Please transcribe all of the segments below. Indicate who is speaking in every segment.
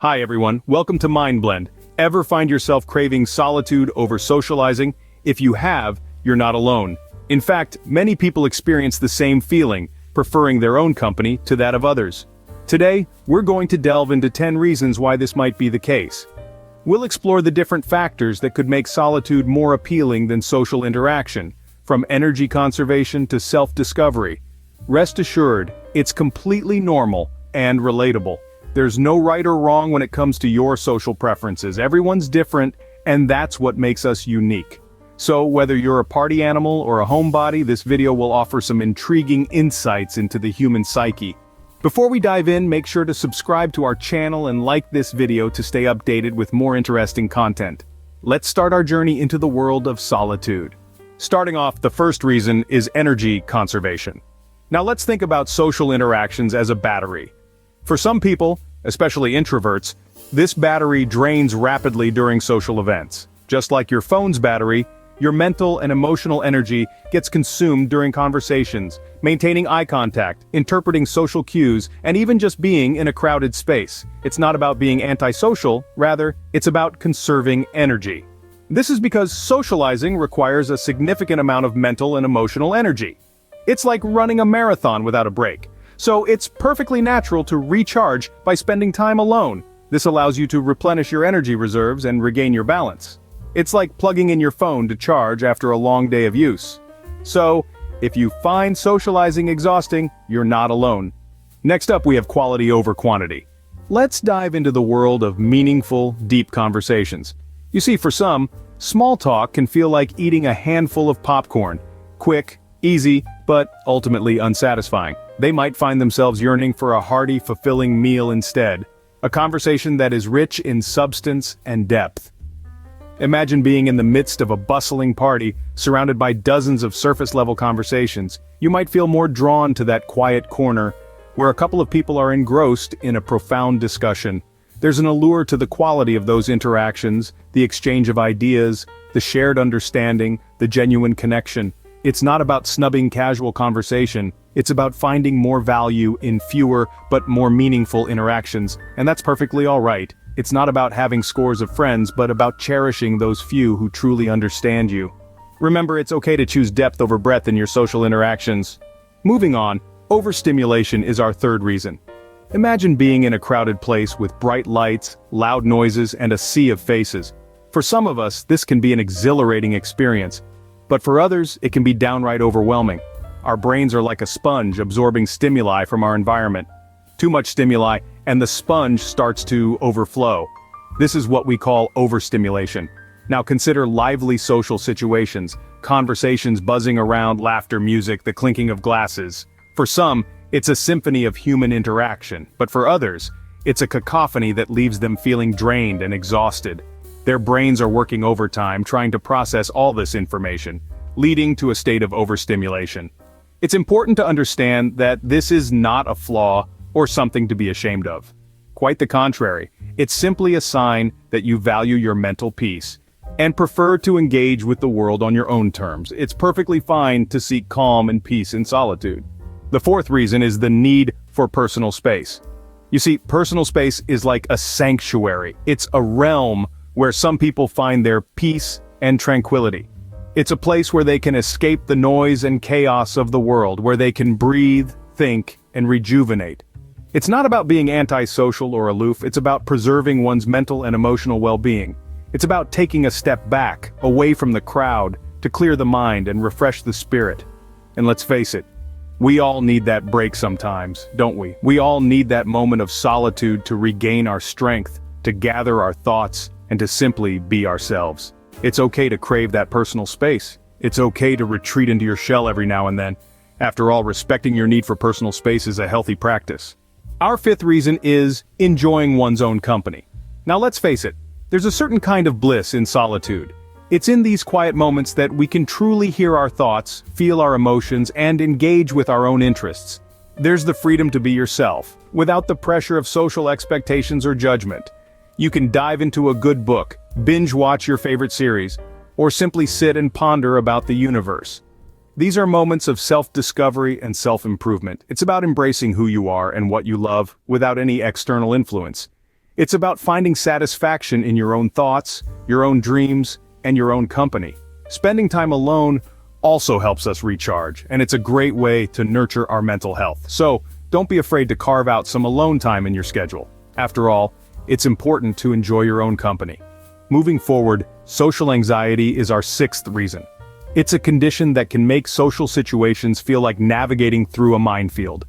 Speaker 1: Hi everyone, welcome to MindBlend. Ever find yourself craving solitude over socializing? If you have, you're not alone. In fact, many people experience the same feeling, preferring their own company to that of others. Today, we're going to delve into 10 reasons why this might be the case. We'll explore the different factors that could make solitude more appealing than social interaction, from energy conservation to self-discovery. Rest assured, it's completely normal and relatable. There's no right or wrong when it comes to your social preferences. Everyone's different, and that's what makes us unique. So whether you're a party animal or a homebody, this video will offer some intriguing insights into the human psyche. Before we dive in, make sure to subscribe to our channel and like this video to stay updated with more interesting content. Let's start our journey into the world of solitude. Starting off, the first reason is energy conservation. Now let's think about social interactions as a battery. For some people, especially introverts, this battery drains rapidly during social events. Just like your phone's battery, your mental and emotional energy gets consumed during conversations, maintaining eye contact, interpreting social cues, and even just being in a crowded space. It's not about being antisocial, rather, it's about conserving energy. This is because socializing requires a significant amount of mental and emotional energy. It's like running a marathon without a break. So it's perfectly natural to recharge by spending time alone. This allows you to replenish your energy reserves and regain your balance. It's like plugging in your phone to charge after a long day of use. So, if you find socializing exhausting, you're not alone. Next up, we have quality over quantity. Let's dive into the world of meaningful, deep conversations. You see, for some, small talk can feel like eating a handful of popcorn. Quick, easy, but ultimately unsatisfying. They might find themselves yearning for a hearty, fulfilling meal instead. A conversation that is rich in substance and depth. Imagine being in the midst of a bustling party, surrounded by dozens of surface-level conversations. You might feel more drawn to that quiet corner, where a couple of people are engrossed in a profound discussion. There's an allure to the quality of those interactions, the exchange of ideas, the shared understanding, the genuine connection. It's not about snubbing casual conversation, it's about finding more value in fewer but more meaningful interactions, and that's perfectly alright. It's not about having scores of friends, but about cherishing those few who truly understand you. Remember, it's okay to choose depth over breadth in your social interactions. Moving on, overstimulation is our third reason. Imagine being in a crowded place with bright lights, loud noises, and a sea of faces. For some of us, this can be an exhilarating experience. But for others, it can be downright overwhelming. Our brains are like a sponge absorbing stimuli from our environment. Too much stimuli, and the sponge starts to overflow. This is what we call overstimulation. Now consider lively social situations, conversations buzzing around, laughter, music, the clinking of glasses. For some, it's a symphony of human interaction, but for others, it's a cacophony that leaves them feeling drained and exhausted. Their brains are working overtime trying to process all this information, leading to a state of overstimulation. It's important to understand that this is not a flaw or something to be ashamed of. Quite the contrary, it's simply a sign that you value your mental peace and prefer to engage with the world on your own terms. It's perfectly fine to seek calm and peace in solitude. The fourth reason is the need for personal space. You see, personal space is like a sanctuary. It's a realm where some people find their peace and tranquility. It's a place where they can escape the noise and chaos of the world, where they can breathe, think, and rejuvenate. It's not about being antisocial or aloof, it's about preserving one's mental and emotional well-being. It's about taking a step back, away from the crowd, to clear the mind and refresh the spirit. And let's face it, we all need that break sometimes, don't we? We all need that moment of solitude to regain our strength, to gather our thoughts, and to simply be ourselves. It's okay to crave that personal space. It's okay to retreat into your shell every now and then. After all, respecting your need for personal space is a healthy practice. Our fifth reason is enjoying one's own company. Now let's face it, there's a certain kind of bliss in solitude. It's in these quiet moments that we can truly hear our thoughts, feel our emotions, and engage with our own interests. There's the freedom to be yourself, without the pressure of social expectations or judgment. You can dive into a good book, binge watch your favorite series, or simply sit and ponder about the universe. These are moments of self-discovery and self-improvement. It's about embracing who you are and what you love without any external influence. It's about finding satisfaction in your own thoughts, your own dreams, and your own company. Spending time alone also helps us recharge, and it's a great way to nurture our mental health. So, don't be afraid to carve out some alone time in your schedule. After all, it's important to enjoy your own company. Moving forward, social anxiety is our sixth reason. It's a condition that can make social situations feel like navigating through a minefield.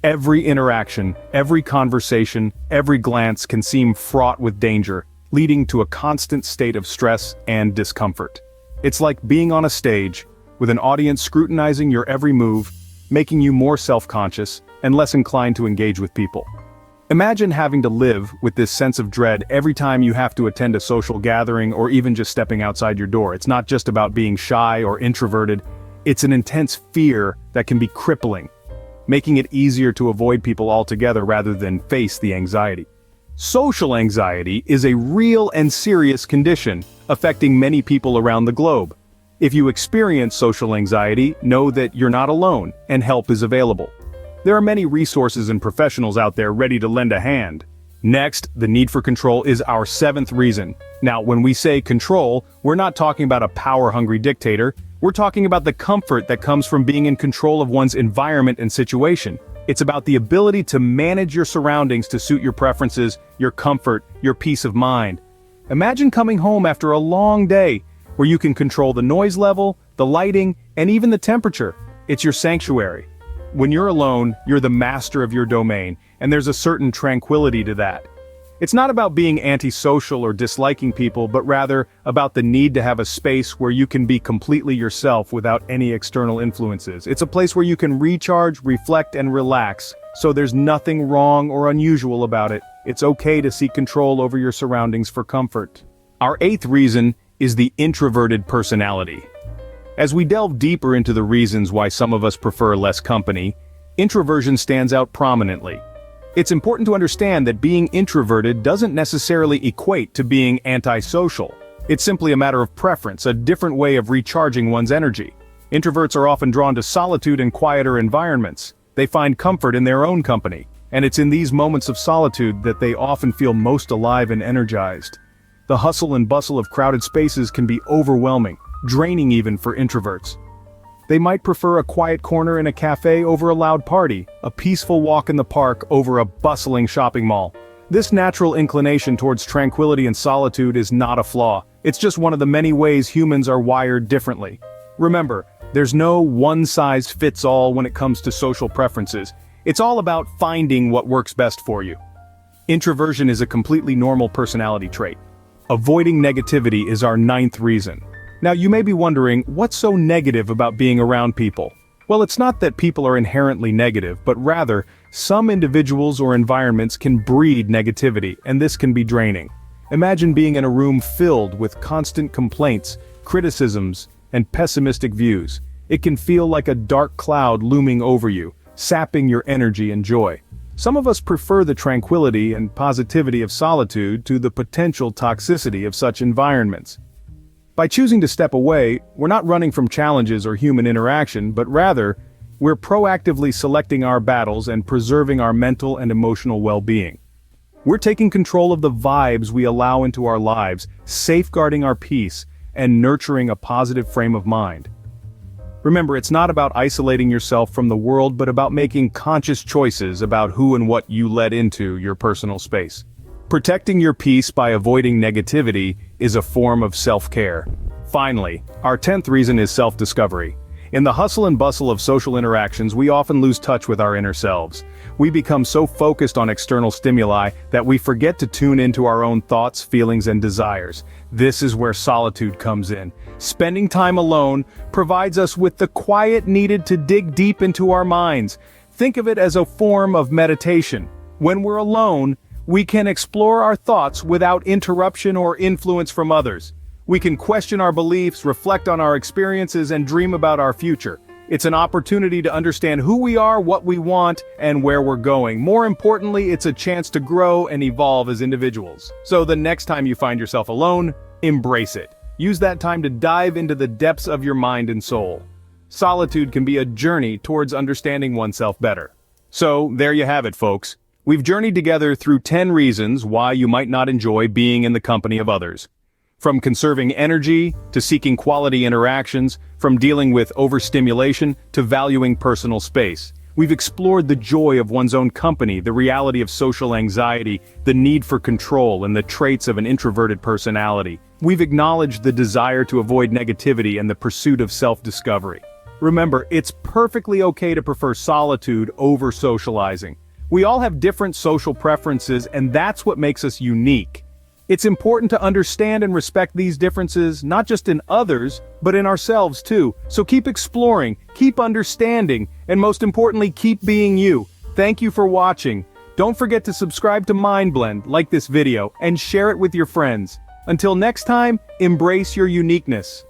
Speaker 1: Every interaction, every conversation, every glance can seem fraught with danger, leading to a constant state of stress and discomfort. It's like being on a stage, with an audience scrutinizing your every move, making you more self-conscious and less inclined to engage with people. Imagine having to live with this sense of dread every time you have to attend a social gathering or even just stepping outside your door. It's not just about being shy or introverted, it's an intense fear that can be crippling, making it easier to avoid people altogether rather than face the anxiety. Social anxiety is a real and serious condition, affecting many people around the globe. If you experience social anxiety, know that you're not alone, and help is available. There are many resources and professionals out there ready to lend a hand. Next, the need for control is our seventh reason. Now, when we say control, we're not talking about a power-hungry dictator, we're talking about the comfort that comes from being in control of one's environment and situation. It's about the ability to manage your surroundings to suit your preferences, your comfort, your peace of mind. Imagine coming home after a long day, where you can control the noise level, the lighting, and even the temperature. It's your sanctuary. When you're alone, you're the master of your domain, and there's a certain tranquility to that. It's not about being antisocial or disliking people, but rather about the need to have a space where you can be completely yourself without any external influences. It's a place where you can recharge, reflect, and relax, so there's nothing wrong or unusual about it. It's okay to seek control over your surroundings for comfort. Our eighth reason is the introverted personality. As we delve deeper into the reasons why some of us prefer less company, introversion stands out prominently. It's important to understand that being introverted doesn't necessarily equate to being antisocial. It's simply a matter of preference, a different way of recharging one's energy. Introverts are often drawn to solitude and quieter environments. They find comfort in their own company, and it's in these moments of solitude that they often feel most alive and energized. The hustle and bustle of crowded spaces can be overwhelming, draining even for introverts. They might prefer a quiet corner in a cafe over a loud party, a peaceful walk in the park over a bustling shopping mall. This natural inclination towards tranquility and solitude is not a flaw. It's just one of the many ways humans are wired differently. Remember, there's no one-size-fits-all when it comes to social preferences. It's all about finding what works best for you. Introversion is a completely normal personality trait. Avoiding negativity is our ninth reason. Now you may be wondering, what's so negative about being around people? Well, it's not that people are inherently negative, but rather, some individuals or environments can breed negativity, and this can be draining. Imagine being in a room filled with constant complaints, criticisms, and pessimistic views. It can feel like a dark cloud looming over you, sapping your energy and joy. Some of us prefer the tranquility and positivity of solitude to the potential toxicity of such environments. By choosing to step away, we're not running from challenges or human interaction, but rather, we're proactively selecting our battles and preserving our mental and emotional well-being. We're taking control of the vibes we allow into our lives, safeguarding our peace, and nurturing a positive frame of mind. Remember, it's not about isolating yourself from the world, but about making conscious choices about who and what you let into your personal space. Protecting your peace by avoiding negativity is a form of self-care. Finally, our 10th reason is self-discovery. In the hustle and bustle of social interactions, we often lose touch with our inner selves. We become so focused on external stimuli that we forget to tune into our own thoughts, feelings, and desires. This is where solitude comes in. Spending time alone provides us with the quiet needed to dig deep into our minds. Think of it as a form of meditation. When we're alone, we can explore our thoughts without interruption or influence from others. We can question our beliefs, reflect on our experiences, and dream about our future. It's an opportunity to understand who we are, what we want, and where we're going. More importantly, it's a chance to grow and evolve as individuals. So the next time you find yourself alone, embrace it. Use that time to dive into the depths of your mind and soul. Solitude can be a journey towards understanding oneself better. So, there you have it, folks. We've journeyed together through 10 reasons why you might not enjoy being in the company of others. From conserving energy, to seeking quality interactions, from dealing with overstimulation, to valuing personal space. We've explored the joy of one's own company, the reality of social anxiety, the need for control, and the traits of an introverted personality. We've acknowledged the desire to avoid negativity and the pursuit of self-discovery. Remember, it's perfectly okay to prefer solitude over socializing. We all have different social preferences, and that's what makes us unique. It's important to understand and respect these differences, not just in others, but in ourselves too. So keep exploring, keep understanding, and most importantly, keep being you. Thank you for watching. Don't forget to subscribe to MindBlend, like this video, and share it with your friends. Until next time, embrace your uniqueness.